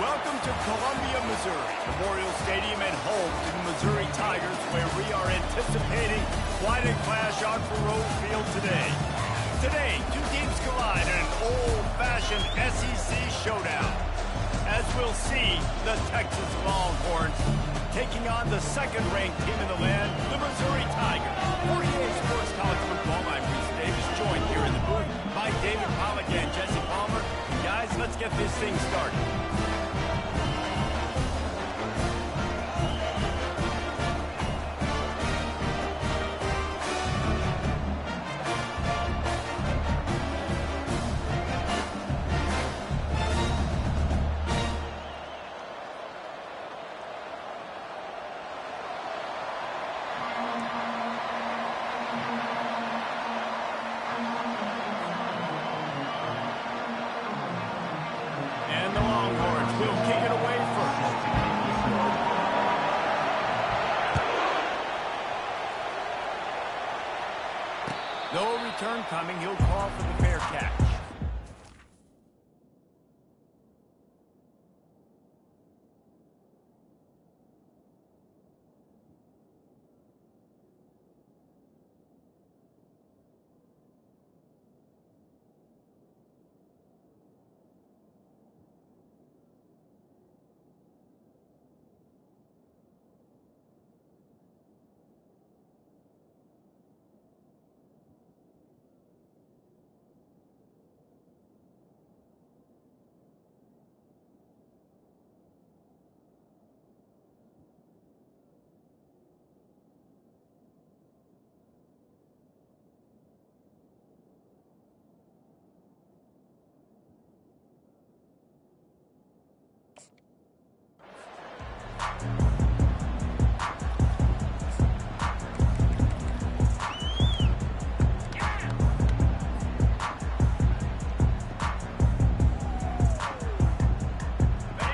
Welcome to Columbia, Missouri, Memorial Stadium and home to the Missouri Tigers, where we are anticipating quite a clash on Faurot Field today. Today, two teams collide in an old-fashioned SEC showdown. As we'll see, the Texas Longhorns taking on the second-ranked team in the land, the Missouri Tigers. For EA Sports College Football, I'm Reese Davis, joined here in the booth by David Pollack and Jesse Palmer. Guys, let's get this thing started. No return coming. He'll call for the fair catch.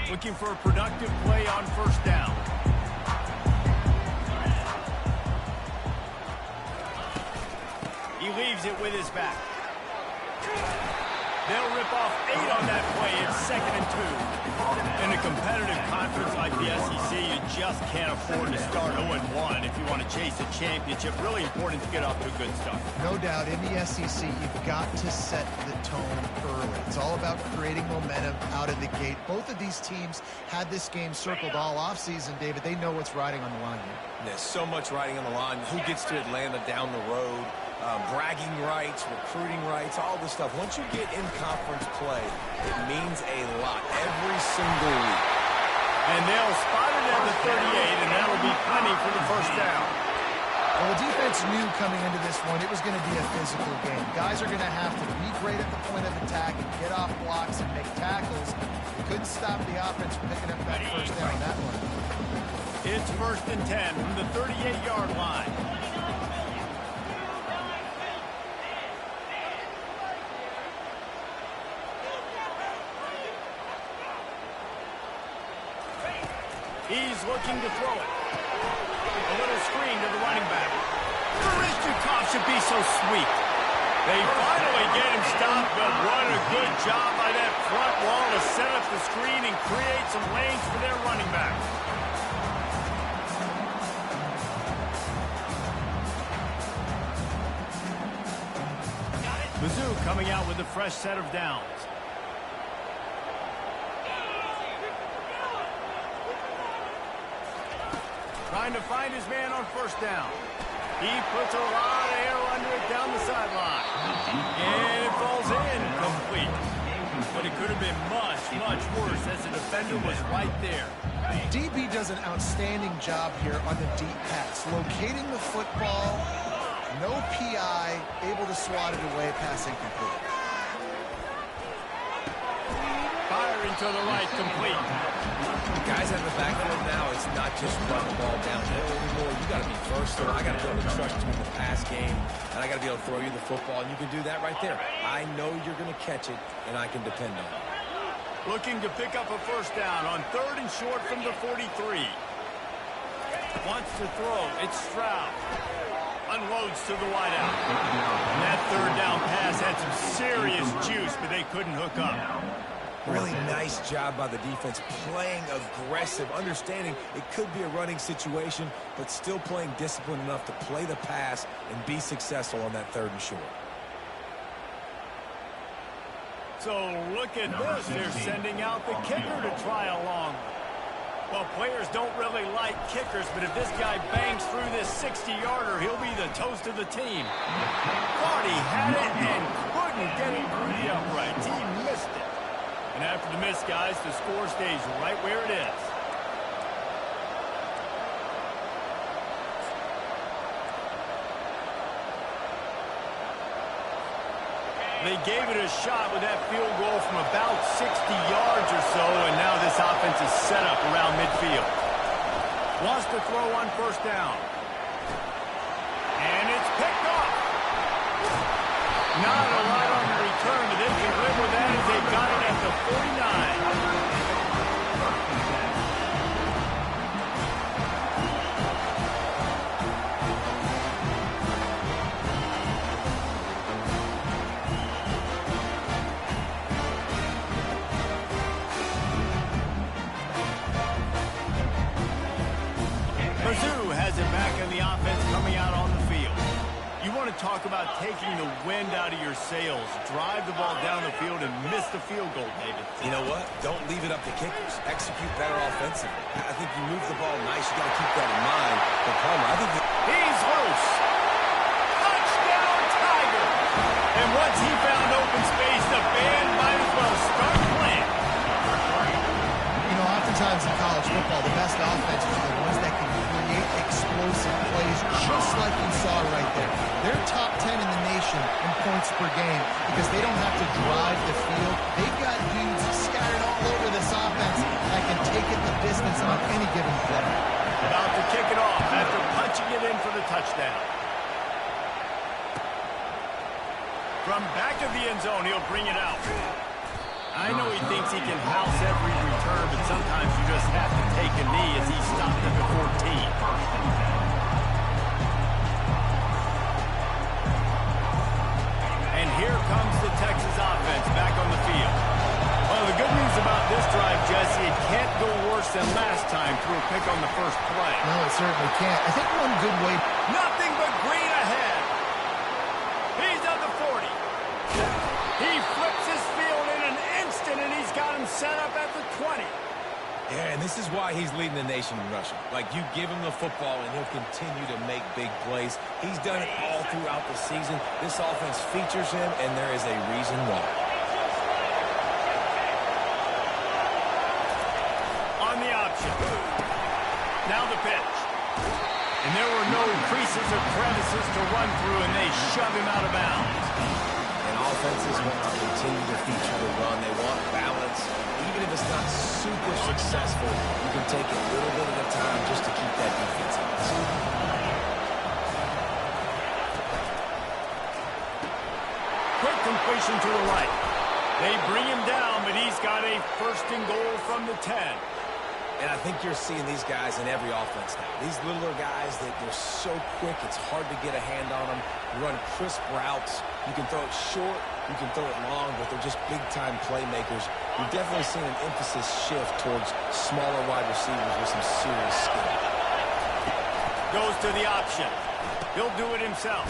Looking for a productive play on first down. He leaves it with his back. They'll rip off 8 on that play. It's 2nd and 2. In a competitive conference like the SEC, you just can't afford to start 0-1 if you want to chase a championship. Really important to get off to a good start. No doubt, in the SEC, you've got to set the tone early. It's all about creating momentum out of the gate. Both of these teams had this game circled all offseason, David. They know what's riding on the line here. There's so much riding on the line. Who gets to Atlanta down the road? Bragging rights, recruiting rights, all this stuff. Once you get in conference play, it means a lot every single week. And they'll spot it at the 38, and that'll be plenty for the first down. Well, the defense knew coming into this one it was going to be a physical game. Guys are going to have to be great at the point of attack and get off blocks and make tackles. They couldn't stop the offense from picking up that first down on that one. It's 1st and 10 from the 38-yard line. He's looking to throw it. A little screen to the running back. Barishnikov should be so sweet. They finally get him stopped, but what a good job by that front wall to set up the screen and create some lanes for their running back. Mizzou coming out with a fresh set of downs. Trying to find his man on first down. He puts a lot of air under it down the sideline. And it falls in complete. But it could have been much, much worse as the defender was right there. DB does an outstanding job here on the deep pass. Locating the football, no PI, able to swat it away, pass incomplete. Firing to the right, complete. Guys have the backfield now. It's not just run the ball downhill anymore. You got to be versatile. I got to be able to trust you in the pass game, and I got to be able to throw you the football, and you can do that right there. I know you're going to catch it, and I can depend on it. Looking to pick up a first down on 3rd and short from the 43. Wants to throw. It's Stroud. Unloads to the wideout. And that 3rd down pass had some serious juice, but they couldn't hook up. Really nice job by the defense, playing aggressive, understanding it could be a running situation, but still playing disciplined enough to play the pass and be successful on that 3rd and short. So look at this. They're sending out the kicker to try a long one. Well, players don't really like kickers, but if this guy bangs through this 60-yarder, he'll be the toast of the team. Thought he had it and couldn't get it through the uprights. He missed it. And after the miss, guys, the score stays right where it is. They gave it a shot with that field goal from about 60 yards or so, and now this offense is set up around midfield. Wants to throw on 1st down. And it's picked off. Not a lot on the return, but they can live with that as they got it at the 49. Mizzou has it back in the offense coming out on the field. You want to talk about taking the wind out of your sails. Drive the ball down the field and miss the field goal, David. You know what? Don't leave it up to kickers. Execute better offensively. I think you move the ball nice. You got to keep that in mind. But Palmer, I think he's loose. Touchdown, Tiger. And once he found open space, the band might as well start playing. You know, oftentimes in college football, the best offenses are the ones that can create explosive plays, just like you saw right there. They're top 10 in the nation in points per game because they don't have to drive the field. They've got dudes scattered all over this offense that can take it the distance on any given play. About to kick it off after punching it in for the touchdown. From back of the end zone, he'll bring it out. I know he thinks he can house every return, but sometimes you just have to take a knee as he stopped at the 14. And here comes the Texas offense back on the field. Well, the good news about this drive, Jesse, it can't go worse than last time through a pick on the first play. No, it certainly can't. I think one good way... Nothing but green ahead. He's at the 40. He flips his field in an instant, and he's got him set up at the 20. Yeah, and this is why he's leading the nation in rushing. Like, you give him the football, and he'll continue to make big plays. He's done it all throughout the season. This offense features him, and there is a reason why. On the option. Now the pitch. And there were no creases or crevices to run through, and they shove him out of bounds. And offenses want to continue to feature the run. They want balance. Even if it's not super successful, you can take it a little bit at a time just to keep that defense honest. Quick completion to the right. They bring him down, but he's got a 1st and goal from the 10. And I think you're seeing these guys in every offense now. These littler guys, they're so quick, it's hard to get a hand on them. You run crisp routes. You can throw it short, you can throw it long, but they're just big-time playmakers. We've definitely seen an emphasis shift towards smaller wide receivers with some serious skill. Goes to the option. He'll do it himself.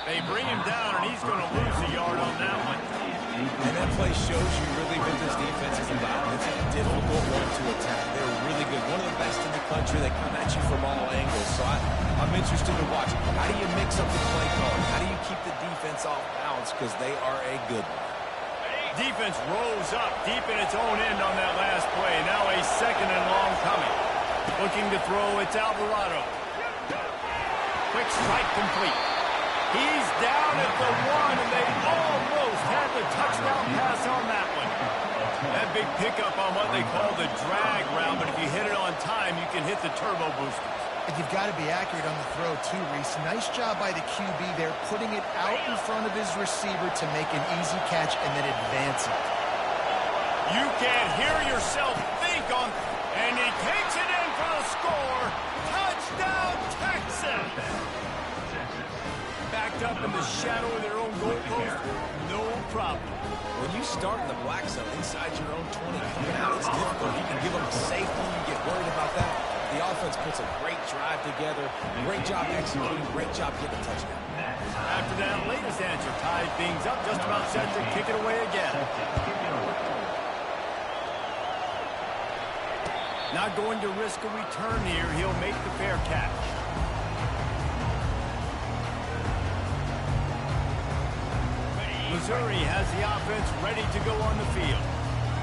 They bring him down, and he's going to lose a yard on that one. And that play shows you really what this defense is about. It's a difficult one to attack. They're really good. One of the best in the country. They come at you from all angles. So I'm interested to watch. How do you mix up the play calling? How do you keep the defense off balance? Because they are a good one. Defense rose up deep in its own end on that last play. Now a 2nd and long coming. Looking to throw, it's Alvarado. Quick strike complete. He's down at the 1, and they almost had the touchdown pass on that one. That big pickup on what they call the drag route, but if you hit it on time, you can hit the turbo boosters. And you've got to be accurate on the throw, too, Reese. Nice job by the QB there, putting it out in front of his receiver to make an easy catch and then advance it. You can't hear yourself think on, and he takes it in for the score. Touchdown, Texas! Backed up in the shadow of their own goalpost, no problem. When you start in the black zone inside your own 20, coming out, it's difficult. You can give them a safety. You get worried about that. The offense puts a great drive together. Great job executing. Great job getting a touchdown. After that latest answer tied things up, just about set to kick it away again. Not going to risk a return here. He'll make the fair catch. Missouri has the offense ready to go on the field.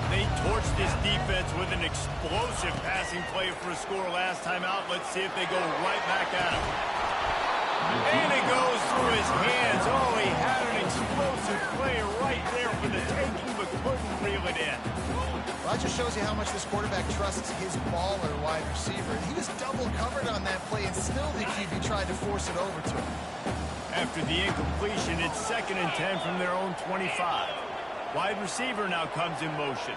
They torched this defense with an explosive passing play for a score last time out. Let's see if they go right back at him. And it goes through his hands. Oh, he had an explosive play right there for the taking, but couldn't reel it in. Well, that just shows you how much this quarterback trusts his baller wide receiver. He was double covered on that play, and still the QB tried to force it over to him. After the incompletion, it's 2nd and 10 from their own 25. Wide receiver now comes in motion.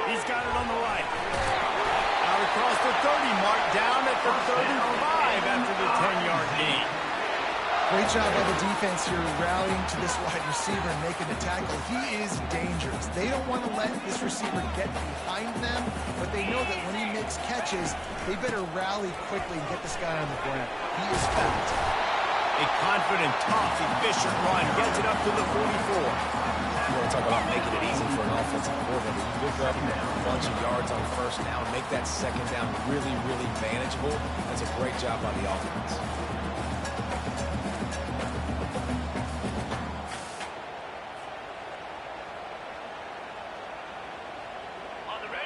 He's got it on the right. Out across the 30 mark, down at the 35 after the 10-yard gain. Great job by the defense here rallying to this wide receiver and making the tackle. He is dangerous. They don't want to let this receiver get behind them, but they know that when he makes catches, they better rally quickly and get this guy on the ground. He is fast. A confident, tough, efficient run gets it up to the 44. You want to talk about making it easy for an offensive coordinator. You pick up a bunch of yards on first down, make that second down really, really manageable. That's a great job by the offense.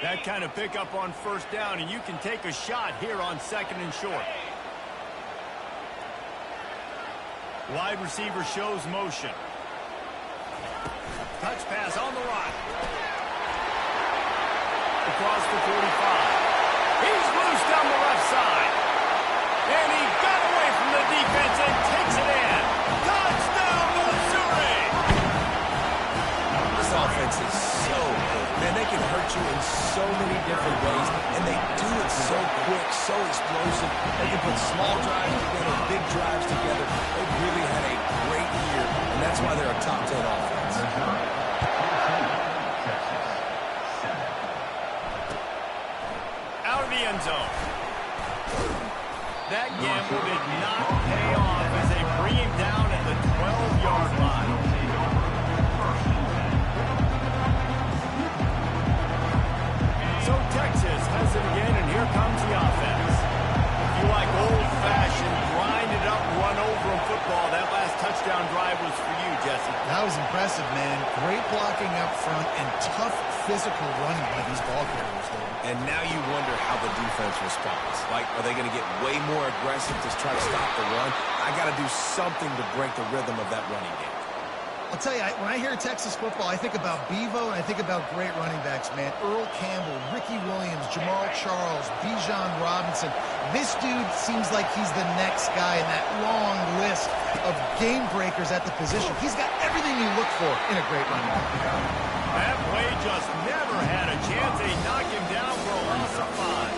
That kind of pickup on first down, and you can take a shot here on 2nd and short. Wide receiver shows motion. Touch pass on the right. Across the 45. He's loose down the left side. And he got away from the defense and takes it in. Touchdown, Missouri! This offense is so good. Man, they can hurt you in so many different ways, and they do it so quick, so explosive. They can put small drives together, big drives together. They've really had a great year, and that's why they're a top 10 offense. Out of the end zone. That gamble did not pay off as they bring him down at the 12-yard line. So Texas has it again, and here comes the offense. If you like old-fashioned, grind-it-up, run-over football, that last touchdown drive was for you, Jesse. That was impressive, man. Great blocking up front and tough physical running by these ball carriers there. And now you wonder how the defense responds. Like, are they going to get way more aggressive to try to stop the run? I got to do something to break the rhythm of that running game. I'll tell you, when I hear Texas football, I think about Bevo and I think about great running backs, man. Earl Campbell, Ricky Williams, Jamal Charles, Bijan Robinson. This dude seems like he's the next guy in that long list of game breakers at the position. He's got everything you look for in a great running back. That play just never had a chance. They knock him down for a loss of 5.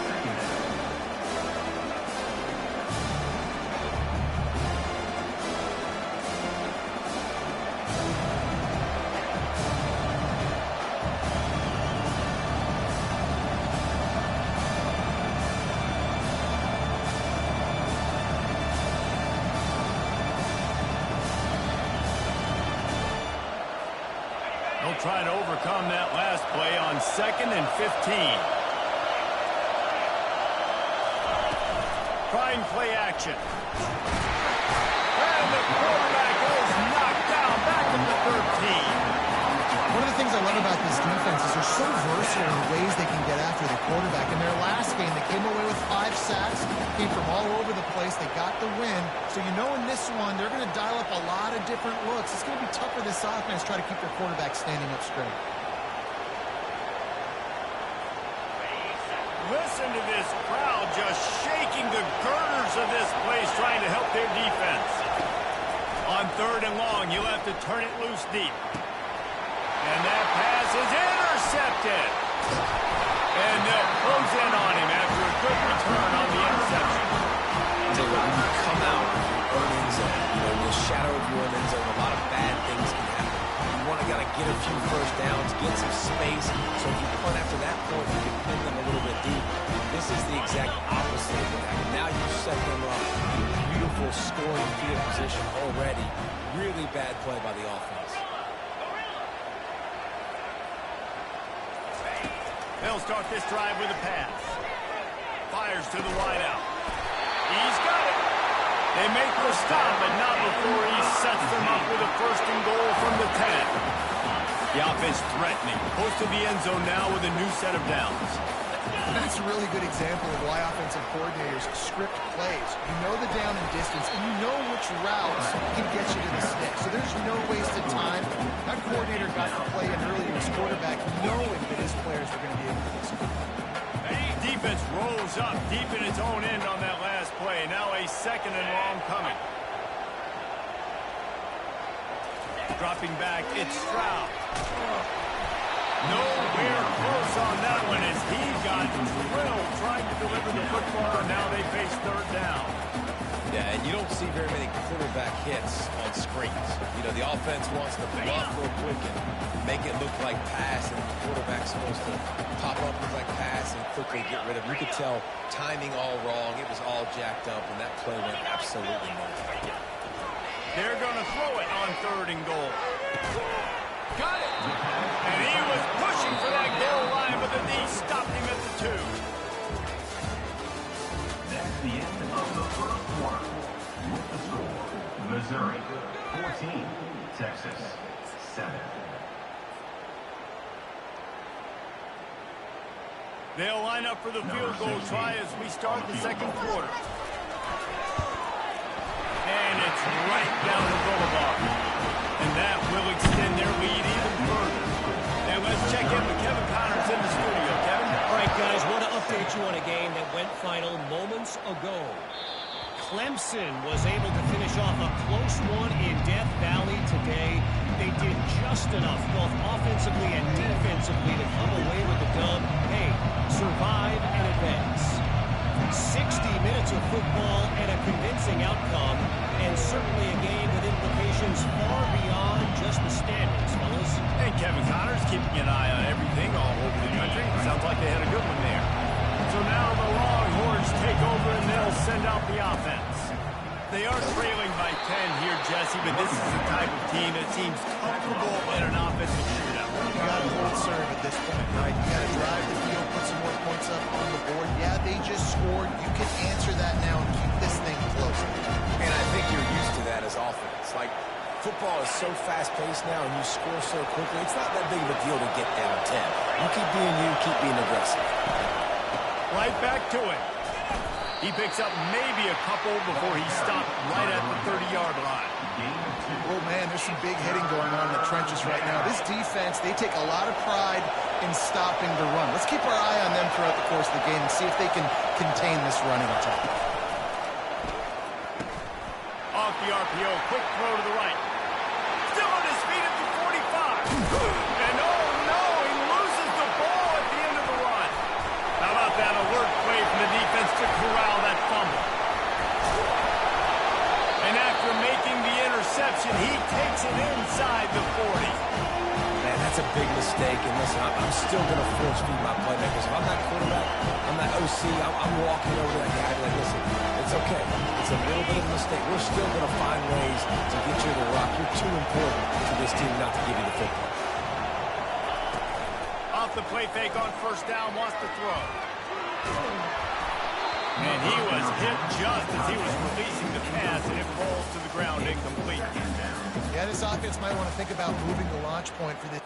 They'll try to overcome that last play on 2nd and 15. Trying play action. And the quarterback goes knocked down back at the 13. One of the things I love about this defense is they're so versatile in the ways they can get after the quarterback. In their last game, they came away with 5 sacks, came from all over the place. They got the win. So you know in this one, they're going to dial up a lot of different looks. It's going to be tough for this offense to try to keep their quarterback standing up straight. Listen to this crowd just shaking the girders of this place, trying to help their defense. On 3rd and long, you'll have to turn it loose deep. And that pass is intercepted. And they'll close in on him after a good return on the interception. I'll tell you what, when you come out with your earnings and, the shadow get a few first downs, get some space. So if you punt after that point, you can pin them a little bit deep. This is the exact opposite of what happened. Now you set them up in beautiful scoring field position already. Really bad play by the offense. They'll start this drive with a pass. Fires to the wideout. He's got it. They make the stop, but not before he sets them up with a first and goal from the 10. The offense threatening. Close to the end zone now with a new set of downs. That's a really good example of why offensive coordinators script plays. You know the down and distance, and you know which routes can get you to the stick. So there's no wasted time. That coordinator got the play in early to his quarterback, knowing that his players were going to be able to execute. Defense rolls up deep in its own end on that last play. Now a second and long coming. Dropping back, it's Stroud. Nowhere close on that one as he got drilled trying to deliver the football, and now they face third down. Yeah, and you don't see very many quarterback hits on screens. You know, the offense wants to bluff real quick and make it look like pass, and the quarterback's supposed to pop up, look like pass, and quickly get rid of it. You could tell timing all wrong. It was all jacked up, and that play went absolutely nowhere. They're going to throw it on third and goal. Got it. And he was pushing for that goal line, but the D stopped him at the 2. That's the end of the first quarter. With the score, Missouri 14, Texas 7. They'll line up for the field goal try as we start the second quarter. And it's right down the boulevard. And that will extend their lead even further. And let's check in with Kevin Connors in the studio. Kevin? All right, guys, want to update you on a game that went final moments ago. Clemson was able to finish off a close one in Death Valley today. They did just enough, both offensively and defensively, to come away with the dub. Hey, survive and advance. 60 minutes of football and a convincing outcome, and certainly a game with implications far beyond just the standings, fellas. And Kevin Connors keeping an eye on everything all over the country. Sounds like they had a good one there. So now the Longhorns take over and they'll send out the offense. They are trailing by 10 here, Jesse, but this is the type of team that seems comfortable in an offensive shootout. You got to hold serve at this point, right? You got to drive the field, put some more points up on the board. Yeah, they just scored. You can answer that now and keep this thing close. And I think you're used to that as offense. Like, football is so fast-paced now and you score so quickly, it's not that big of a deal to get down 10. You keep being you, keep being aggressive. Right back to it. He picks up maybe a couple before he stopped right at the 30-yard line. Oh, man, there's some big hitting going on in the trenches right now. This defense, they take a lot of pride in stopping the run. Let's keep our eye on them throughout the course of the game and see if they can contain this running attack. Off the RPO, quick throw to the right. Still on his feet at the 45. And oh no, he loses the ball at the end of the run. How about that alert play from the defense to corral that fumble? And after making the interception, he takes it inside the 40. Man, that's a big mistake. And listen, I'm still going to force feed my playmakers. If I'm not quarterback, I'm not OC, I'm walking over to that guy like, listen, it's okay. It's a little bit of a mistake. We're still going to find ways to get you the rock. You're too important to this team not to give you the football. Off the play fake on first down, wants to throw. And he was hit just as he was releasing the pass, and it falls to the ground incomplete. Yeah, this offense might want to think about moving the launch point for this.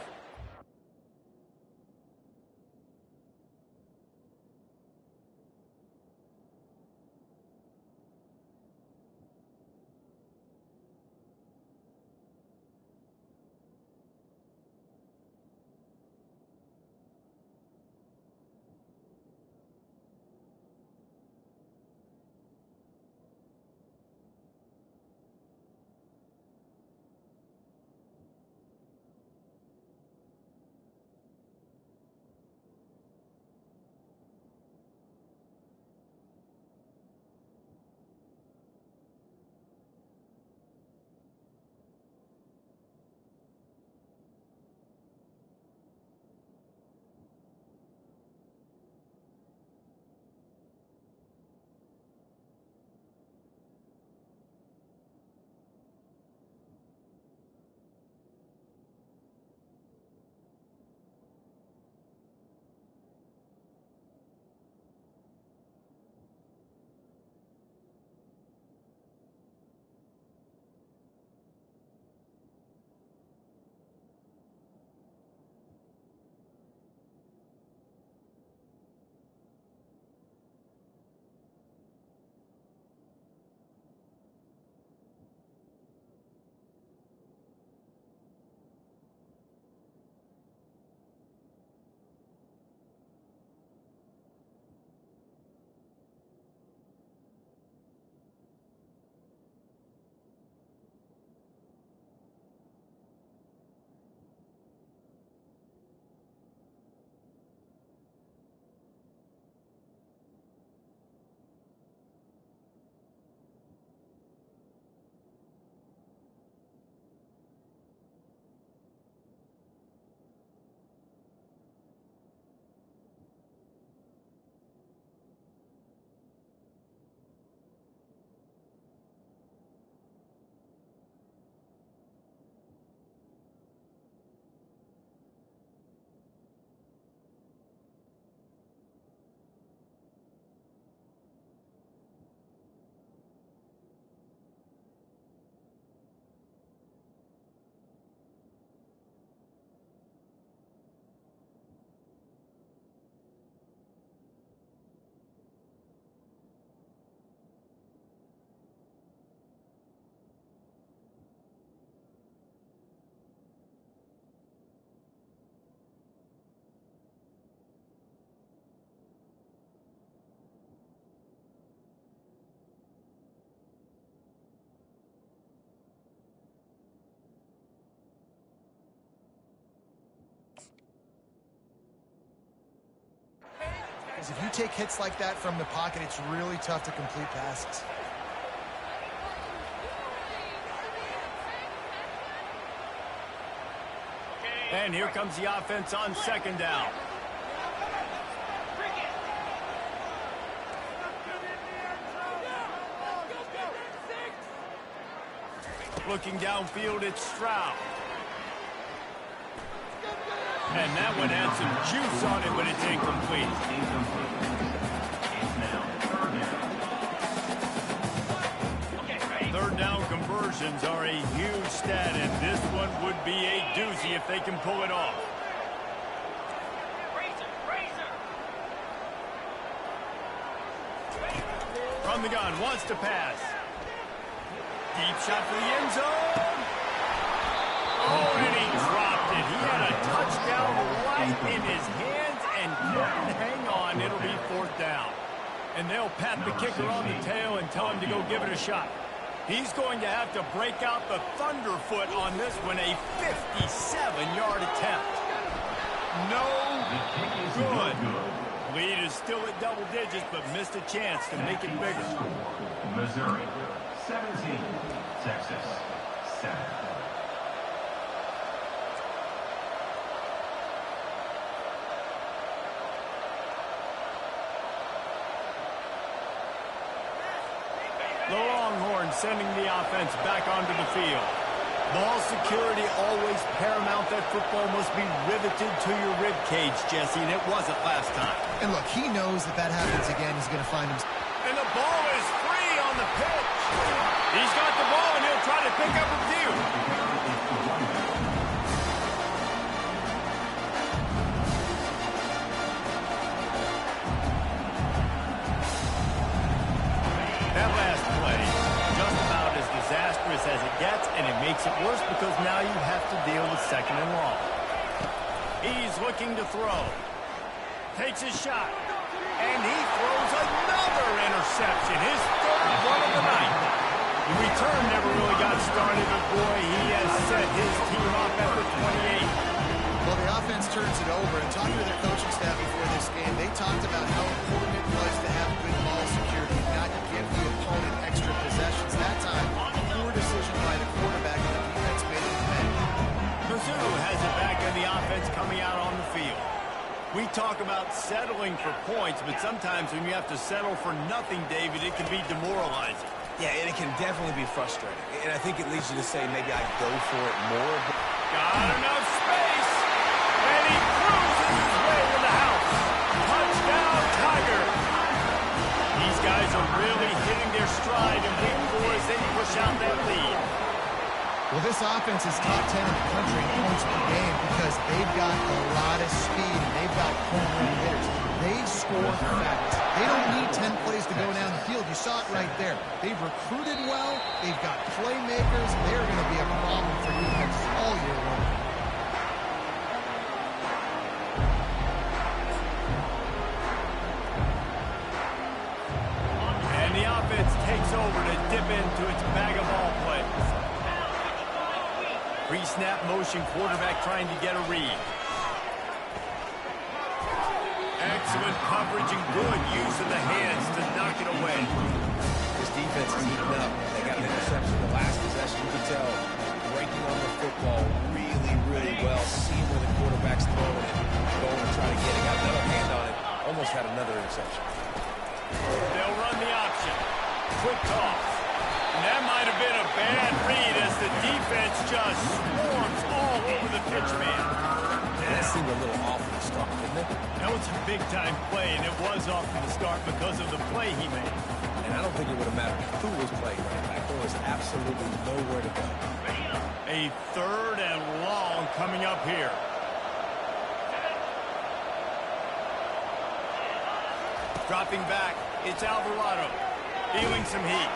If you take hits like that from the pocket, it's really tough to complete passes. And here comes the offense on second down. Looking downfield, it's Stroud. And that one had some juice on it, but it's incomplete. Third down conversions are a huge stat, and this one would be a doozy if they can pull it off. From the gun, wants to pass. Deep shot for the end zone. Oh, and he dropped it. He had a touchdown right in his hands and couldn't hang on. It'll be fourth down. And they'll pat the kicker on the tail and tell him to go give it a shot. He's going to have to break out the thunderfoot on this one, a 57-yard attempt. No good. Lead is still at double digits, but missed a chance to make it bigger. Missouri 17, Texas 7. The Longhorns sending the offense back onto the field. Ball security always paramount. That football must be riveted to your rib cage, Jesse, and it wasn't last time. And look, he knows that happens again. He's going to find himself. And the ball is free on the pitch. He's got the ball, and he'll try to pick up a few. That last play, just about as disastrous as it gets, and it makes it worse because now you have to deal with second and long. He's looking to throw. Takes his shot. And he throws another interception, his third one of the night. The return never really got started, but boy, he has set his team up at the 28. Well, the offense turns it over, and talking to their coaching staff before this game, they talked about how important it was to have good ball security and not give the opponent extra possessions. That time, poor decision by the quarterback, and the defense made it pay. Mizzou has it back in the offense coming out on the field. We talk about settling for points, but sometimes when you have to settle for nothing, David, it can be demoralizing. Yeah, and it can definitely be frustrating. And I think it leads you to say maybe I'd go for it more. Got enough space, and he cruises his way to the house. Touchdown, Tiger. These guys are really hitting their stride in week 4 as they push out that lead. Well, this offense is top 10 in the country in points per game because they've got a lot of speed and they've got home run hitters. They score fast. They don't need 10 plays to go down the field. You saw it right there. They've recruited well. They've got playmakers. They're going to be a problem for defense all year long. And the offense takes over to dip into its bag of ball plays. Pre-snap motion, quarterback trying to get a read. Excellent coverage and good use of the hands to knock it away. This defense is heating up. They got an interception the last possession. You can tell breaking on the football really, really well. Seeing where the quarterback's throwing it. Going to try to get it. Got another hand on it. Almost had another interception. They'll run the option. Quick toss. And that might have been a bad read as the defense just swarms all over the pitch man. That seemed a little off at the start, didn't it? That was a big-time play, and it was off to the start because of the play he made. And I don't think it would have mattered who was playing right back. There was absolutely nowhere to go. A third and long coming up here. Dropping back, it's Alvarado. Feeling some heat.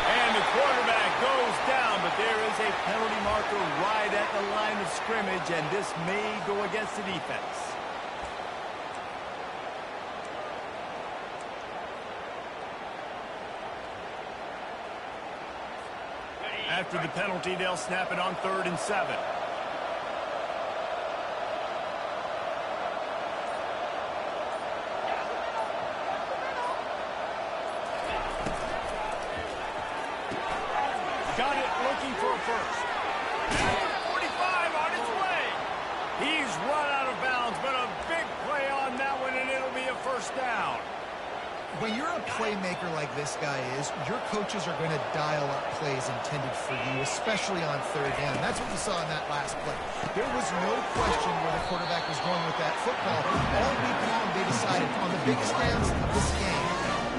And the quarterback goes down, but there is a penalty marker right at the line of scrimmage, and this may go against the defense. After the penalty, they'll snap it on 3rd and 7. it, looking for a first. And 45 on its way. He's run out of bounds, but a big play on that one, and it'll be a first down. When you're a playmaker like this guy is, your coaches are going to dial up plays intended for you, especially on third down. That's what we saw in that last play. There was no question where the quarterback was going with that football. All week long, they decided on the biggest downs of this game,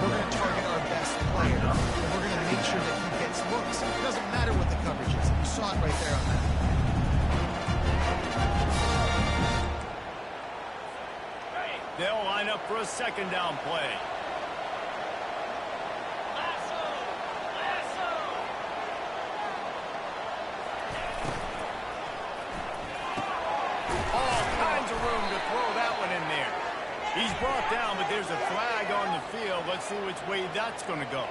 we're going to target our best player, and we're going to make sure that he gets looks. It doesn't matter what the coverage is. You saw it right there on that. They'll line up for a second down play. All kinds of room to throw that one in there. He's brought down, but there's a flag on the field. Let's see which way that's going to go.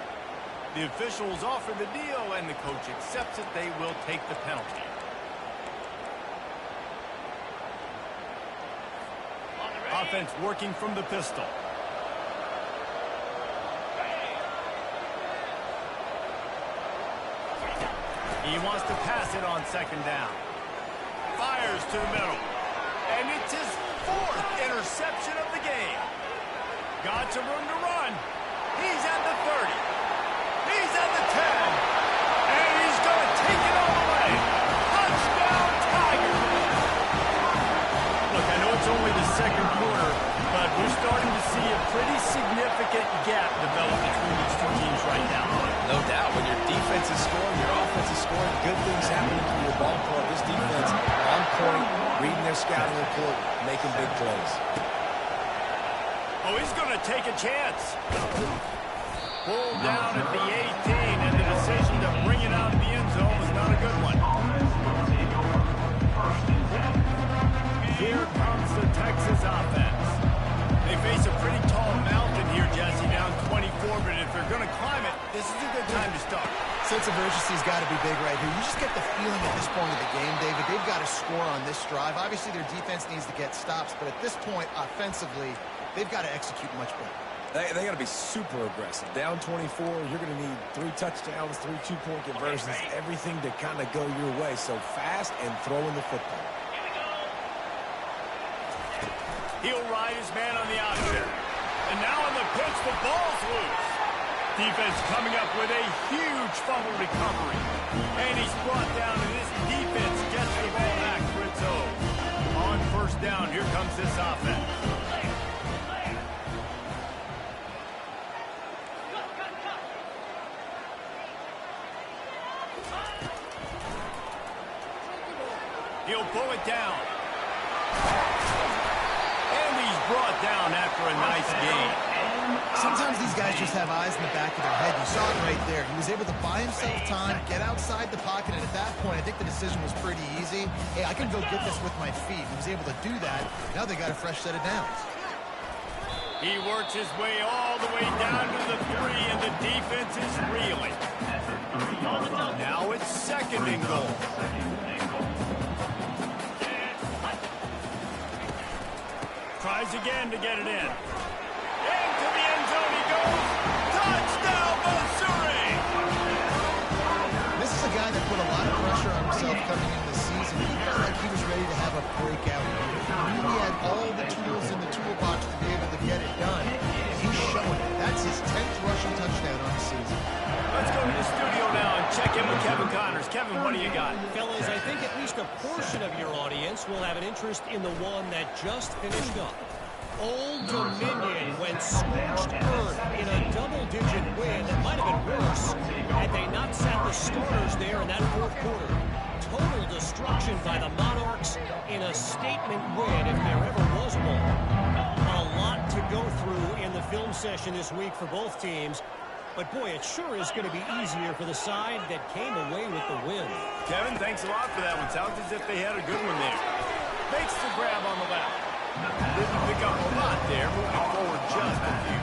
The officials offer the deal, and the coach accepts it. They will take the penalty. Offense working from the pistol. He wants to pass it on second down. Fires to the middle. And it's his fourth interception of the game. Got some room to run. He's at the 30. He's at the 10. And he's going to take it all the way. Touchdown, Tigers. Look, I know it's only the second quarter, but we're starting to see a pretty significant gap develop between these two teams right now. No doubt. When your defense is scoring, your offense is scoring, good things happening to your ball club. This defense on point, reading their scouting report, making big plays. Oh, he's going to take a chance. Pulled down at the 18, and the decision to bring it out of the end zone was not a good one. Here comes the Texas offense. They face a pretty tall mountain here, Jesse, down 24, but if they're going to climb it, this is a good time to start. Sense of urgency's got to be big right here. You just get the feeling at this point of the game, David, they've got to score on this drive. Obviously, their defense needs to get stops, but at this point, offensively, they've got to execute much better. They got to be super aggressive. Down 24, you're going to need 3 touchdowns, 3 two-point conversions, everything to kind of go your way. So fast and throwing the football. He'll ride his man on the option. And now on the pitch, the ball's loose. Defense coming up with a huge fumble recovery. And he's brought down, and this defense gets the ball back for its own. On first down, here comes this offense. He'll pull it down. And he's brought down after a nice gain. Sometimes these guys just have eyes in the back of their head. You saw it right there. He was able to buy himself time, get outside the pocket, and at that point, I think the decision was pretty easy. Hey, I can go get this with my feet. He was able to do that. Now they got a fresh set of downs. He works his way all the way down to the 3, and the defense is reeling. Now it's second and goal. Tries again to get it in. Into the end zone he goes. Touchdown, Missouri! This is a guy that put a lot of pressure on himself coming into the season. He felt like he was ready to have a breakout year. He really had all the tools in the toolbox to be able to get it done. He's showing it. That's his 10th rushing touchdown on the season. Let's go to the studio now and check in with Kevin Connors. Kevin, what do you got? Fellas, I think at least a portion of your audience will have an interest in the one that just finished up. Old Dominion went scorched earth in a double-digit win that might have been worse had they not sat the starters there in that fourth quarter. Total destruction by the Monarchs in a statement win if there ever was one. A lot to go through in the film session this week for both teams. But, boy, it sure is going to be easier for the side that came away with the win. Kevin, thanks a lot for that one. Sounds as if they had a good one there. Makes the grab on the left. Didn't pick up a lot there, moving forward just a few.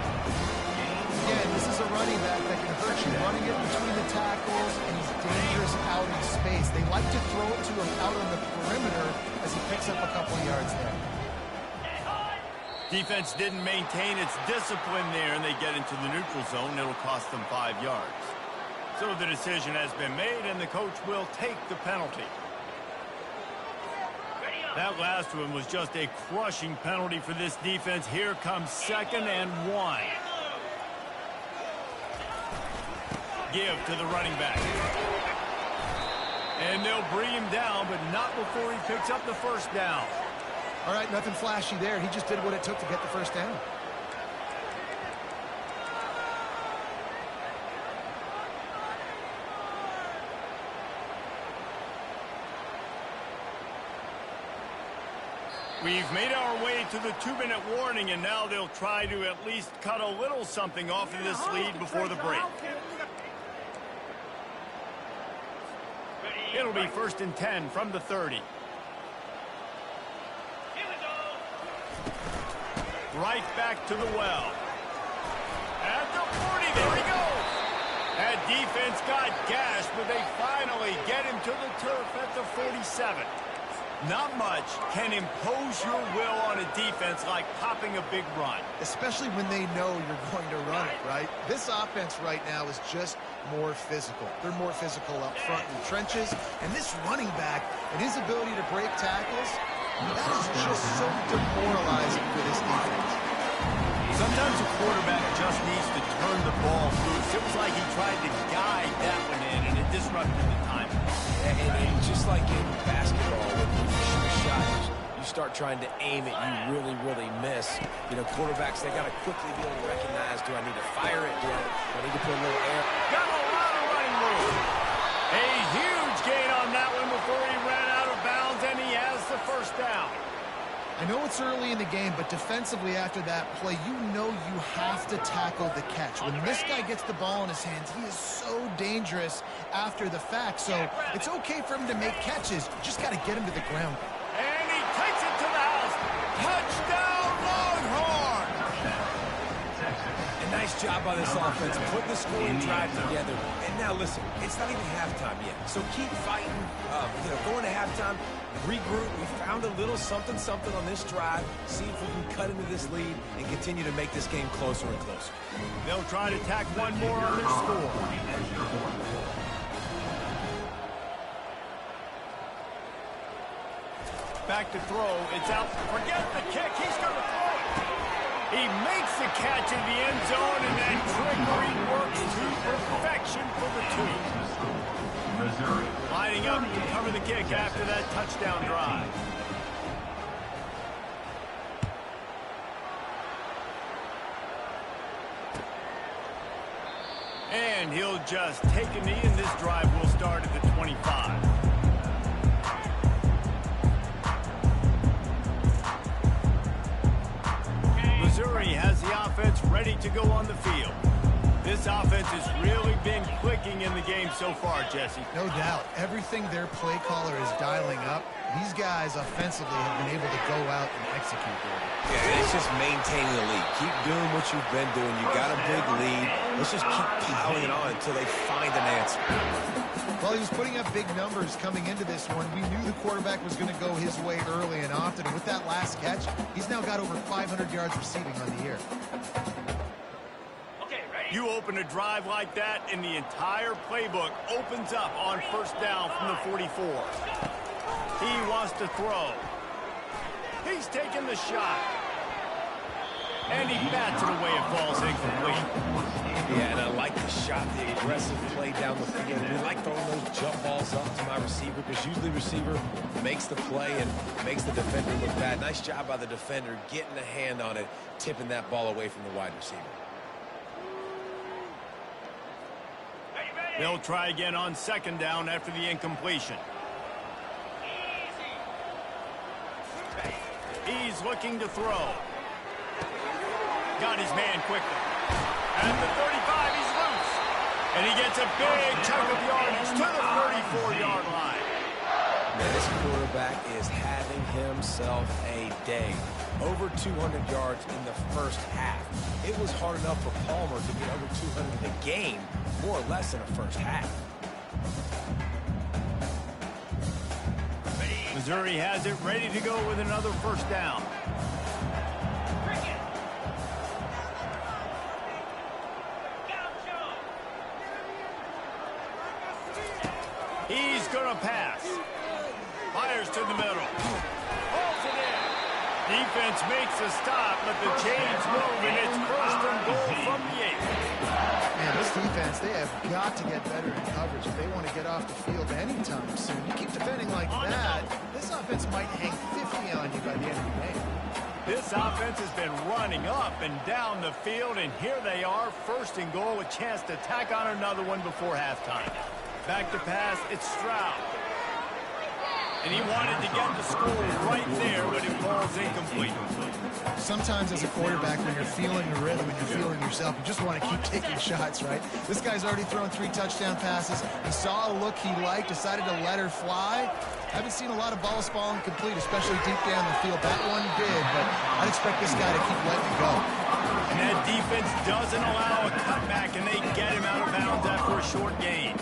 Again, this is a running back that can hurt you. Running it between the tackles, and he's dangerous out in space. They like to throw it to him out on the perimeter as he picks up a couple of yards there. Defense didn't maintain its discipline there, and they get into the neutral zone. It'll cost them 5 yards. So the decision has been made, and the coach will take the penalty. That last one was just a crushing penalty for this defense. Here comes 2nd and 1. Give to the running back. And they'll bring him down, but not before he picks up the first down. All right, nothing flashy there. He just did what it took to get the first down. We've made our way to the 2-minute warning, and now they'll try to at least cut a little something off of this lead before the break. It'll be 1st and 10 from the 30. Right back to the well. At the 40, there he goes. That defense got gashed, but they finally get him to the turf at the 47. Not much can impose your will on a defense like popping a big run. Especially when they know you're going to run it, right? This offense right now is just more physical. They're more physical up front in the trenches. And this running back and his ability to break tackles, that is just so demoralizing for this defense. Sometimes a quarterback just needs to turn the ball loose. It was like he tried to guide that one in, and it disrupted the timing. And just like in basketball, when you shoot a shot, you start trying to aim it, you really miss. You know, quarterbacks, they got to quickly be able to recognize, do I need to fire it? Do I need to put a little air? Got a lot of running room. A huge gain on that one before he ran out of bounds, and he has the first down. I know it's early in the game, but defensively after that play, you know you have to tackle the catch. When this guy gets the ball in his hands, he is so dangerous after the fact. So it's okay for him to make catches. You just got to get him to the ground. And he takes it to the house. Touchdown, Longhorn! A nice job by this offense, putting the scoring drive together. And now listen, it's not even halftime yet. So keep fighting, going to halftime. Regroup. We found a little something on this drive. See if we can cut into this lead and continue to make this game closer and closer. They'll try to tack one more on their score. Back to throw. It's out. Forget the kick. He's going to throw it. He makes the catch in the end zone, and that trickery works to perfection for the 2. Missouri. Lining up to cover the kick after that touchdown drive. And he'll just take a knee, and this drive will start at the 25. Missouri has the offense ready to go on the field. This offense has really been clicking in the game so far, Jesse. No doubt. Everything their play caller is dialing up, these guys offensively have been able to go out and execute there. Yeah, it's just maintaining the lead. Keep doing what you've been doing. You got a big lead. Let's just keep piling it on until they find an answer. Well, he was putting up big numbers coming into this one. We knew the quarterback was going to go his way early and often. And with that last catch, he's now got over 500 yards receiving on the year. You open a drive like that, and the entire playbook opens up on first down from the 44. He wants to throw. He's taking the shot. And he bats it away. It falls incomplete. Yeah, and I like the shot, the aggressive play down the field. We like throwing those jump balls up to my receiver because usually the receiver makes the play and makes the defender look bad. Nice job by the defender getting a hand on it, tipping that ball away from the wide receiver. They'll try again on second down after the incompletion. He's looking to throw. Got his man quickly. At the 35, he's loose. And he gets a big chunk of yardage to the 34-yard line. Man, this quarterback is having himself a day. Over 200 yards in the first half. It was hard enough for Palmer to get over 200 in the game, more or less in the first half. Missouri has it ready to go with another first down. He's going to pass. Fires to the middle. Holds it in. Defense makes a stop, but the chains move, and it's first and goal from the 8. Man, this defense, they have got to get better in coverage if they want to get off the field anytime soon. You keep defending like that, this offense might hang 50 on you by the end of the game. This offense has been running up and down the field, and here they are, first and goal, a chance to tack on another one before halftime. Back to pass, it's Stroud. And he wanted to get the score right there, but it falls incomplete. Sometimes as a quarterback, when you're feeling the rhythm and you're feeling yourself, you just want to keep taking shots, right? This guy's already thrown 3 touchdown passes. He saw a look he liked, decided to let her fly. Haven't seen a lot of balls falling complete, especially deep down the field. That one did, but I'd expect this guy to keep letting it go. And that defense doesn't allow a cutback, and they get him out of bounds after a short gain.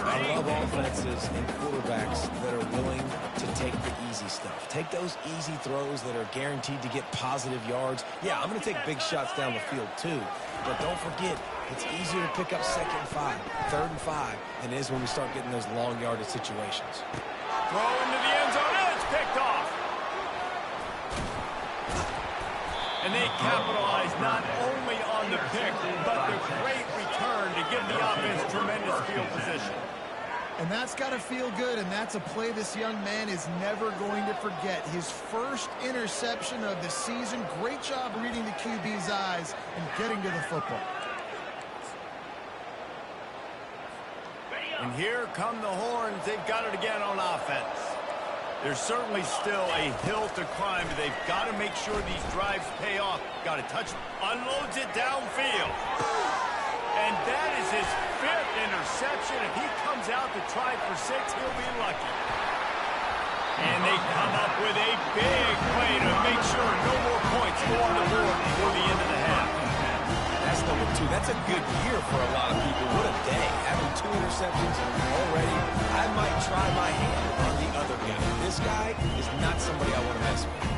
I love offenses and quarterbacks that are willing to take the easy stuff. Take those easy throws that are guaranteed to get positive yards. Yeah, I'm going to take big shots down the field too. But don't forget, it's easier to pick up 2nd and 5, 3rd and 5 than it is when we start getting those long yardage situations. Throw into the end zone, and it's picked off. And they capitalize not only on the pick, but the great return to give the offense tremendous field position. And that's got to feel good, and that's a play this young man is never going to forget. His first interception of the season. Great job reading the QB's eyes and getting to the football. And here come the horns. They've got it again on offense. There's certainly still a hill to climb, but they've got to make sure these drives pay off. Got to touch, unloads it downfield. And that is his 5th interception. If he comes out to try for 6, he'll be lucky. And they come up with a big play to make sure no more points go on the board before the end of the half. That's number 2. That's a good year for a lot of people. What a day. Having 2 interceptions already. I might try my hand on the other guy. This guy is not somebody I want to mess with.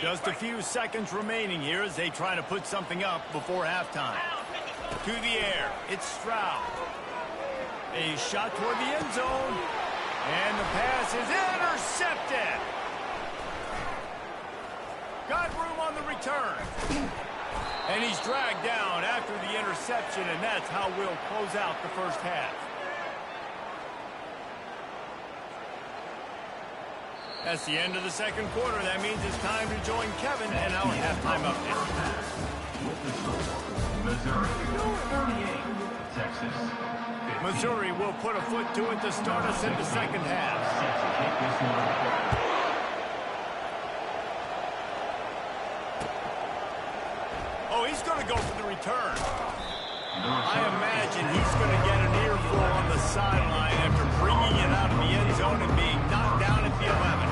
Just a few seconds remaining here as they try to put something up before halftime. To the air, it's Stroud. A shot toward the end zone. And the pass is intercepted. Got room on the return. And he's dragged down after the interception, and that's how we'll close out the first half. That's the end of the second quarter. That means it's time to join Kevin and our halftime update. Missouri 38, Texas 15. Missouri will put a foot to it to start us in the second half. Oh, he's going to go for the return. I imagine he's going to get an earful on the sideline after bringing it out of the end zone and being knocked down at the 11.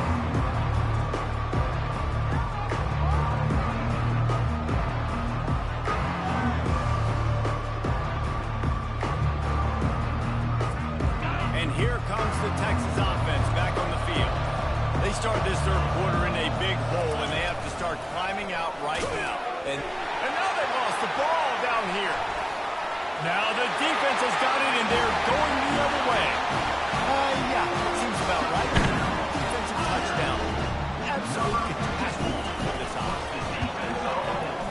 And here comes the Texas offense back on the field. They start this third quarter in a big hole, and they have to start climbing out right now. And now they lost the ball down here. Now the defense has got it, and they're going the other way. Yeah, seems about right. Defensive touchdown. Absolute catastrophe for this offense.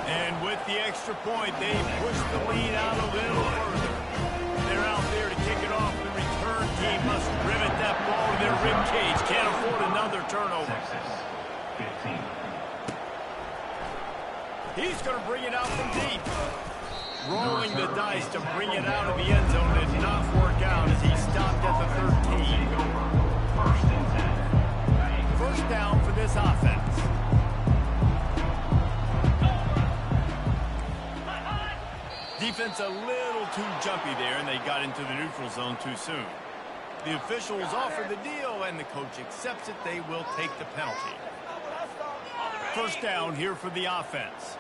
And with the extra point, they push the lead out a little further. They're out there to kick it off. The return team must rivet that ball to their rib cage. Can't afford another turnover. Texas 15. He's going to bring it out from deep. Rolling the dice to bring it out of the end zone did not work out as he stopped at the 13. First and 10. First down for this offense. Defense a little too jumpy there, and they got into the neutral zone too soon. The officials offer the deal, and the coach accepts it. They will take the penalty. First down here for the offense.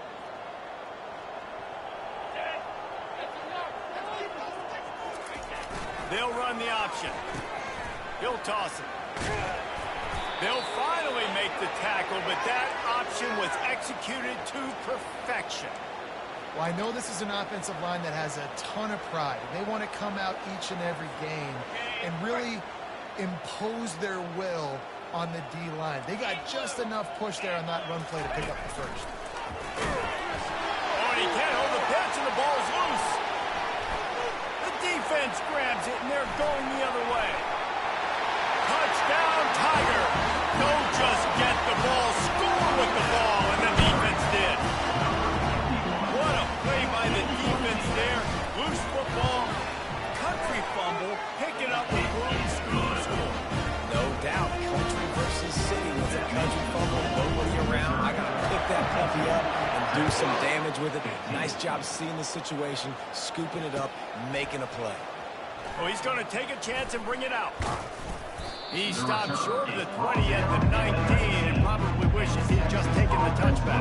They'll run the option. He'll toss it. They'll finally make the tackle, but that option was executed to perfection. Well, I know this is an offensive line that has a ton of pride. They want to come out each and every game and really impose their will on the D-line. They got just enough push there on that run play to pick up the first. Oh, and he can't hold the pitch, and the ball's loose. The defense grabs it, and they're going the other way. Touchdown, Tiger. Don't just get the ball, score with the ball, and the defense did. What a play by the defense there. Loose football, country fumble, picking up a blown score. No doubt, country versus city with a country fumble, nobody around. I got to pick that puppy up and do some damage with it. Nice job seeing the situation, scooping it up, making a play. Oh, he's going to take a chance and bring it out. He stopped short of the 20 at the 19 and probably wishes he had just taken the touchback.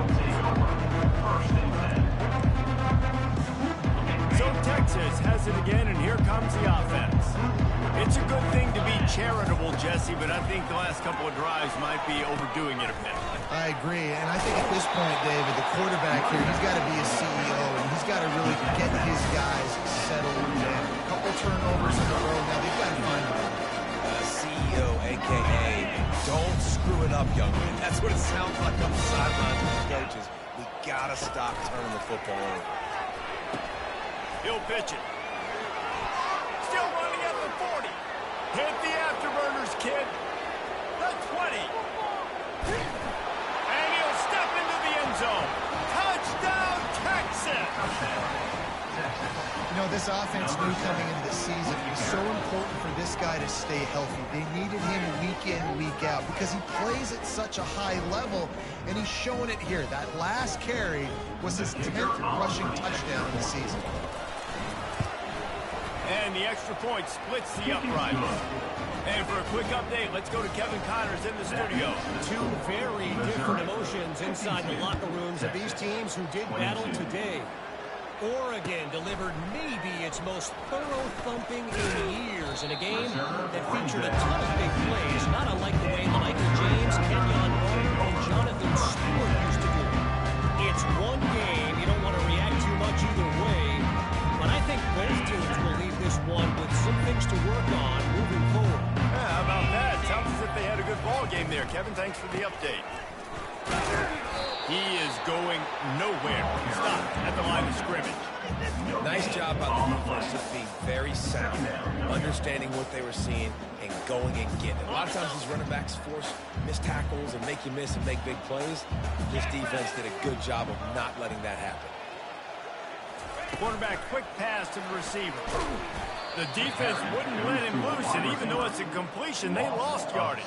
So Texas has it again, and here comes the offense. It's a good thing to be charitable, Jesse, but I think the last couple of drives might be overdoing it a bit. I agree, and I think at this point, David, the quarterback here, he's got to be a CEO, and he's got to really get his guys settled in. A couple turnovers in a row now. They've got to find them. CEO, a.k.a. don't screw it up, young man. That's what it sounds like on the sidelines with the coaches. We got to stop turning the football over. He'll pitch it. Still running at the 40. Hit the afterburners, kid. The 20. And he'll step into the end zone. Touchdown, Texas! You know, this offense knew coming into the season it was so important for this guy to stay healthy. They needed him week in, week out because he plays at such a high level, and he's showing it here. That last carry was his 10th rushing touchdown of the season. And the extra point splits the uprights. And for a quick update, let's go to Kevin Connors in the studio. Two very different emotions inside the locker rooms of these teams who did battle today. Oregon delivered maybe its most thorough thumping in years in a game that featured a ton of big plays, not unlike the way Michael James, Kenyon Barner, and Jonathan Stewart used to do it. It's one game. You don't want to react too much either way, but I think both teams will leave this one with some things to work on moving forward. Yeah, how about that? Sounds as if they had a good ball game there. Kevin, thanks for the update. He is going nowhere. Stopped at the line of scrimmage. Nice job by the defense just being very sound, understanding what they were seeing, and going and getting it. A lot of times these running backs force missed tackles and make you miss and make big plays. This defense did a good job of not letting that happen. Quarterback quick pass to the receiver. The defense wouldn't let him loose, and even though it's a completion, they lost yardage.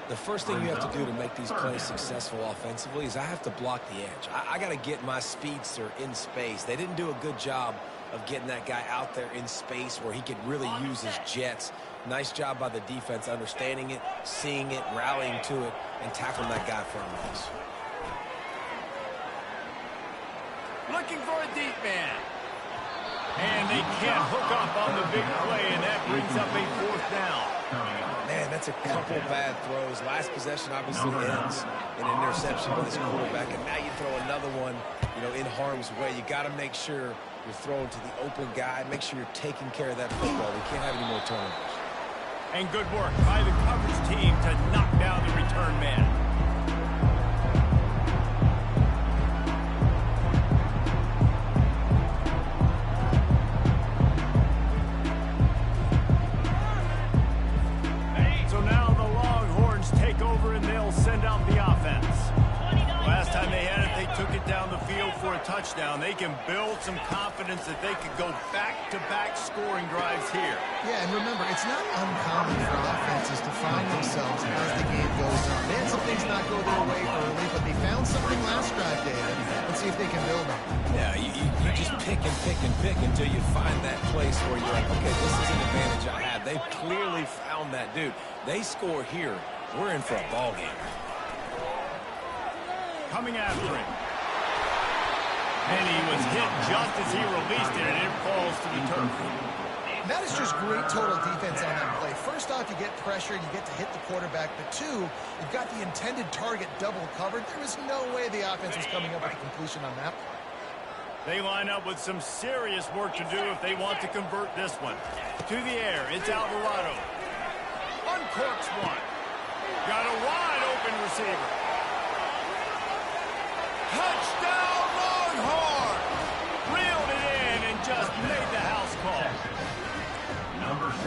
The first thing you have to do to make these plays successful offensively is I have to block the edge. I got to get my speedster in space. They didn't do a good job of getting that guy out there in space where he could really use his jets. Nice job by the defense understanding it, seeing it, rallying to it, and tackling that guy for a loss. Looking for a deep man. And they can't hook up on the big play, and that brings up a fourth down. Man, that's a couple bad throws. Last possession obviously ends in an interception by this quarterback, and now you throw another one, in harm's way. You got to make sure you're throwing to the open guy. Make sure you're taking care of that football. We can't have any more turnovers. And good work by the coverage team to knock down the return man. Send out the offense. Last time they had it, they took it down the field for a touchdown. They can build some confidence that they could go back-to-back scoring drives here. Yeah, and remember, it's not uncommon for offenses to find themselves as the game goes on. They had some things not go their way early, but they found something last drive, David. Let's see if they can build on it. Yeah, you just pick and pick and pick until you find that place where you're like, okay, this is an advantage I have. They clearly found that dude. They score here. We're in for a ball game. Coming after him. And he was hit just as he released it, and it falls to the turf. That is just great total defense on that play. First off, you get pressure, you get to hit the quarterback. But two, you've got the intended target double covered. There was no way the offense was coming up with a completion on that. They line up with some serious work to do if they want to convert this one. To the air, it's Alvarado. Uncorks one. Got a wide open receiver. Touchdown Longhorn! Reeled it in and just made the house call.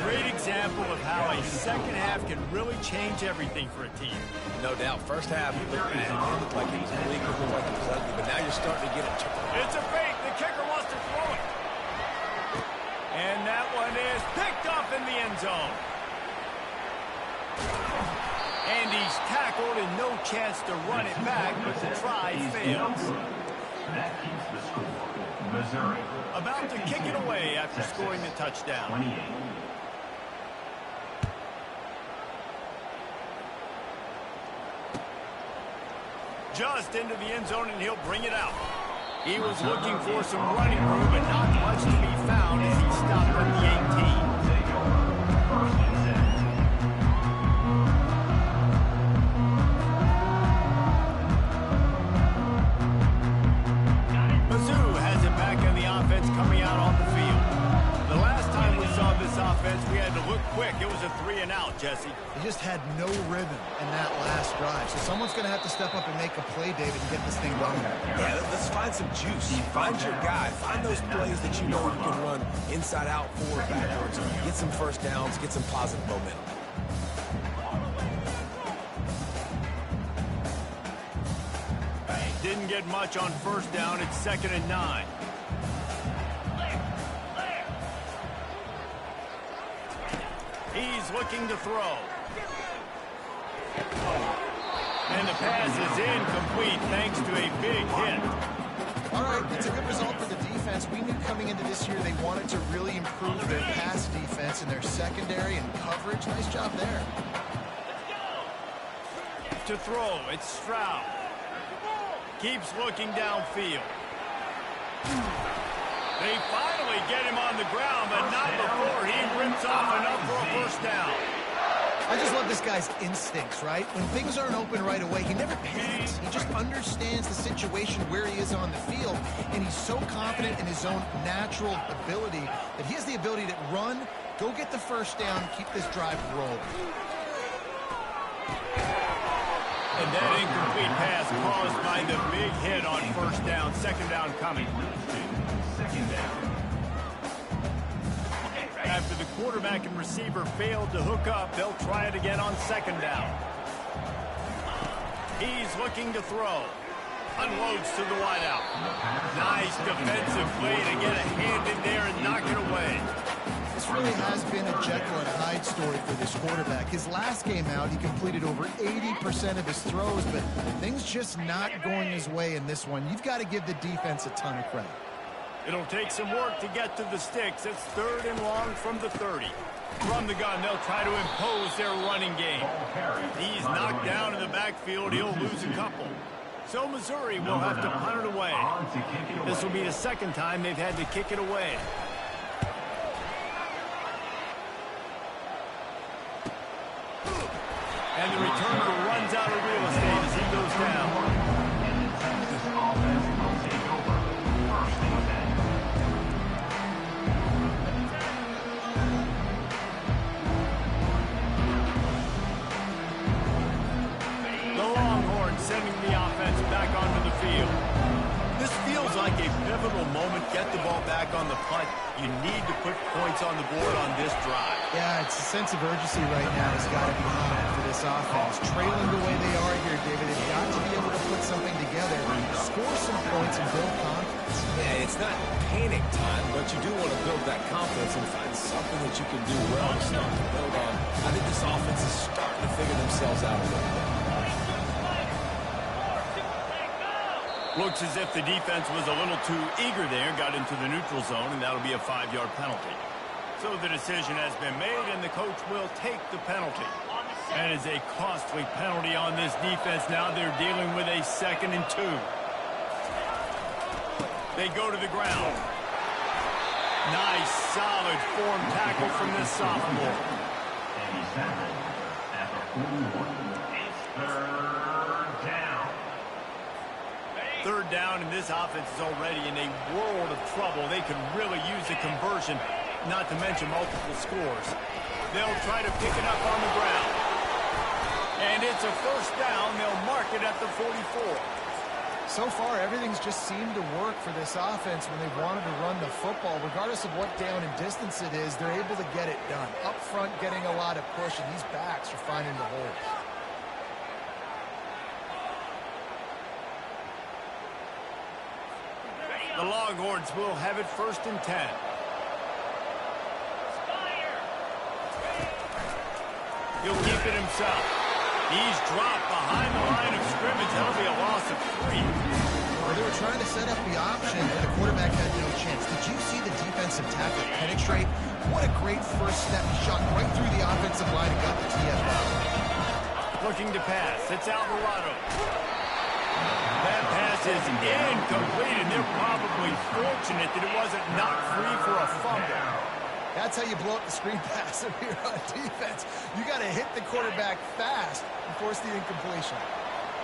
Great example of how a second half can really change everything for a team. No doubt. First half, it looked like it was bleak, it looked like it was ugly, but now you're starting to get it. It's a fake. The kicker wants to throw it. And that one is picked up in the end zone. And he's tackled and no chance to run it back, but the try fails. That keeps the score. Missouri. About to kick it away after scoring the touchdown. 28. Just into the end zone, and he'll bring it out. He was looking for some running room, but not much to be found as he stopped at the 18. Take over. First and 10. Mizzou has it back on the offense coming out on the field. The last time we saw this offense, we had to look quick. It was a 3-and-out, Jesse. He just had no rhythm in that last drive. So someone's going to have to step up and make a play, David, and get this thing going. Yeah, let's find some juice. Find your guy. Find those plays that you know you can run inside out, forward, backwards. Get some first downs. Get some positive momentum. Didn't get much on first down. It's 2nd and 9. He's looking to throw. And the pass is incomplete thanks to a big hit. All right, it's a good result for the defense. We knew coming into this year they wanted to really improve their pass defense and their secondary and coverage. Nice job there. To throw, it's Stroud. Keeps looking downfield. They finally get him on the ground, but not before he rips off enough for a first down. I just love this guy's instincts, right? When things aren't open right away, he never panics. He just understands the situation where he is on the field, and he's so confident in his own natural ability that he has the ability to run, go get the first down, keep this drive rolling. And that incomplete pass caused by the big hit on first down. 2nd down coming. 2nd down. After the quarterback and receiver failed to hook up, they'll try it again on 2nd down. He's looking to throw. Unloads to the wideout. Nice defensive play to get a hand in there and knock it away. This really has been a Jekyll and Hyde story for this quarterback. His last game out, he completed over 80% of his throws, but things just not going his way in this one. You've got to give the defense a ton of credit. It'll take some work to get to the sticks. It's 3rd and long from the 30. From the gun, they'll try to impose their running game. He's knocked down in the backfield. He'll lose a couple. So Missouri will have to punt it away. This will be the 2nd time they've had to kick it away. And the returner runs out of real estate as he goes down. The Longhorns sending the offense back onto the field. This feels like a pivotal moment. Get the ball back on the punt. You need to put points on the board on this drive. Yeah, it's a sense of urgency right now has got to be high for this offense. Trailing the way they are here, David, they've got to be able to put something together, score some points, and build confidence. Yeah, it's not panic time, but you do want to build that confidence and find something that you can do well and start to build on. I think this offense is starting to figure themselves out a little bit. Looks as if the defense was a little too eager there, got into the neutral zone, and that'll be a 5-yard penalty. So the decision has been made, and the coach will take the penalty. That is a costly penalty on this defense. Now they're dealing with a 2nd and 2. They go to the ground. Nice, solid form tackle from this sophomore. And he's tackled at the 41. It's third down. Third down, and this offense is already in a world of trouble. They could really use a conversion, not to mention multiple scores. They'll try to pick it up on the ground. And it's a first down. They'll mark it at the 44. So far, everything's just seemed to work for this offense when they've wanted to run the football. Regardless of what down and distance it is, they're able to get it done. Up front, getting a lot of push, and these backs are finding the holes. The Longhorns will have it 1st and 10. He'll keep it himself. He's dropped behind the line of scrimmage. That'll be a loss of 3. Well, they were trying to set up the option, but the quarterback had no chance. Did you see the defensive tackle penetrate? What a great first step. He shot right through the offensive line and got the TFL. Looking to pass. It's Alvarado. That pass is incomplete, and they're probably fortunate that it wasn't knocked free for a fumble. That's how you blow up the screen pass if you're on defense. You got to hit the quarterback fast and force the incompletion.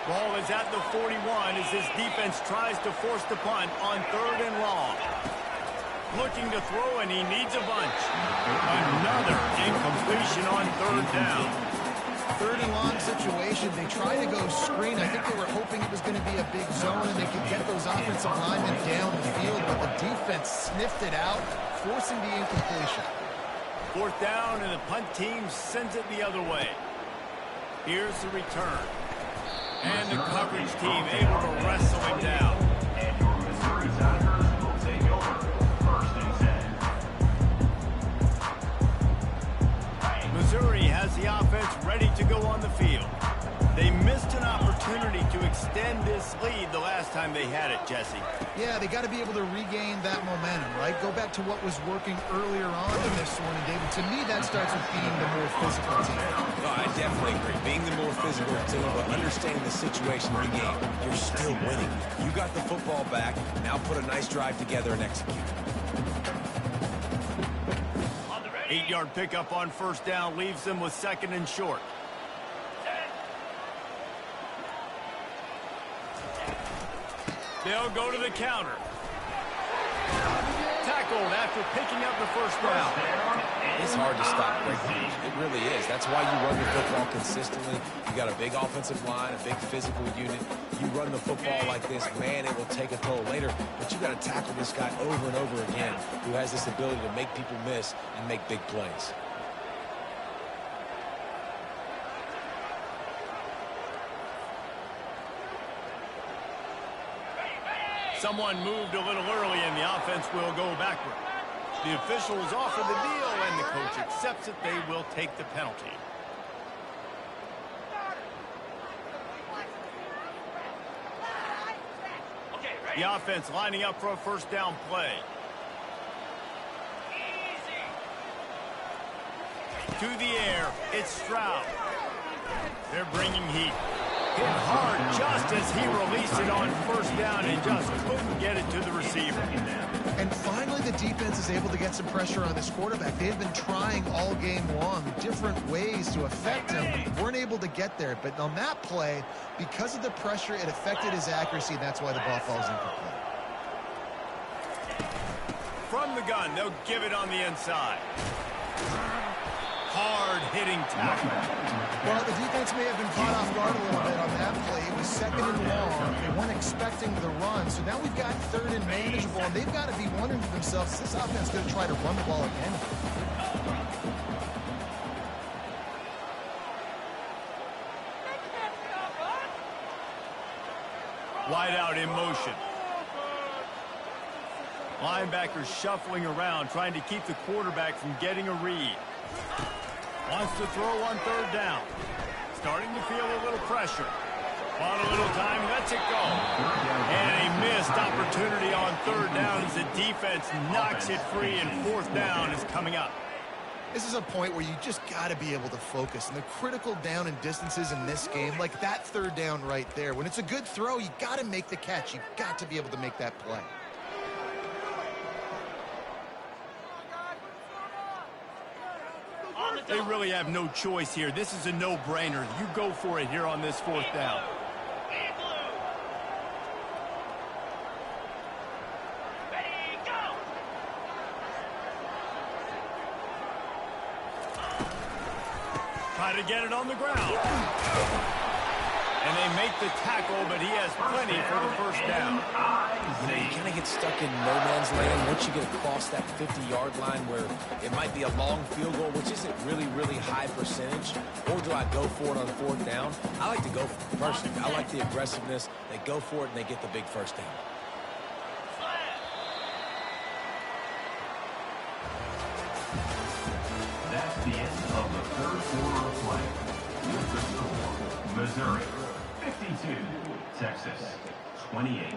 Ball is at the 41 as this defense tries to force the punt on 3rd and long. Looking to throw, and he needs a bunch. Another incompletion on 3rd down. 3rd and long situation. They try to go screen. I think they were hoping it was going to be a big zone and they could get those offensive linemen down the field, but the defense sniffed it out, forcing the incompletion. 4th down, and the punt team sends it the other way. Here's the return. And the coverage team able to wrestle him down. And your Missouri Tigers will take over 1st and 10. Missouri has the offense ready to go on the field. They missed an opportunity to extend this lead the last time they had it, Jesse. Yeah, they got to be able to regain that momentum, right? Go back to what was working earlier on in this one, and David, to me, that starts with being the more physical team. No, I definitely agree. Being the more physical team, but understanding the situation of the game, you're still winning. You got the football back. Now put a nice drive together and execute. 8-yard pickup on 1st down leaves them with 2nd and short. They'll go to the counter. Tackled after picking up the 1st down. It's hard to stop breakthroughs. It really is. That's why you run the football consistently. You got a big offensive line, a big physical unit. You run the football like this, man, it will take a toll later. But you got to tackle this guy over and over again who has this ability to make people miss and make big plays. Someone moved a little early, and the offense will go backward. The officials offer the deal, and the coach accepts it. They will take the penalty. The offense lining up for a 1st down play. To the air, it's Stroud. They're bringing heat. Hit hard just as he released it on 1st down and just couldn't get it to the receiver. And finally, the defense is able to get some pressure on this quarterback. They've been trying all game long different ways to affect him. Weren't able to get there. But on that play, because of the pressure, it affected his accuracy, and that's why the ball falls incomplete. From the gun, they'll give it on the inside. Hard-hitting tackle. Well, the defense may have been caught off guard a little bit on that play. It was 2nd and long. They weren't expecting the run. So now we've got 3rd and manageable, and they've got to be wondering to themselves, is this offense going to try to run the ball again? Wide out in motion. Linebackers shuffling around, trying to keep the quarterback from getting a read. Wants to throw on 3rd down. Starting to feel a little pressure. On a little time, lets it go. And a missed opportunity on 3rd down as the defense knocks it free, and 4th down is coming up. This is a point where you just got to be able to focus. And the critical down and distances in this game, like that 3rd down right there. When it's a good throw, you got to make the catch. You've got to be able to make that play. They really have no choice here. This is a no-brainer. You go for it here on this 4th down. Try to get it on the ground. And they make the tackle, but he has plenty for the 1st down. You know, you kind of get stuck in no man's land once you get across that 50-yard line where it might be a long field goal, which isn't really high percentage. Or do I go for it on 4th down? I like to go for it personally. I like the aggressiveness. They go for it, and they get the big 1st down. That's the end of the 3rd quarter of play. With the score, Missouri 52, Texas 28.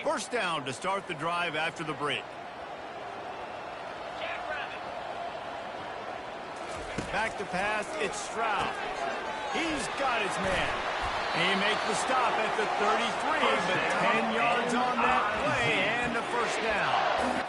First down to start the drive after the break. Back to pass, it's Stroud. He's got his man. He makes the stop at the 33, but 10 yards on that play and a 1st down.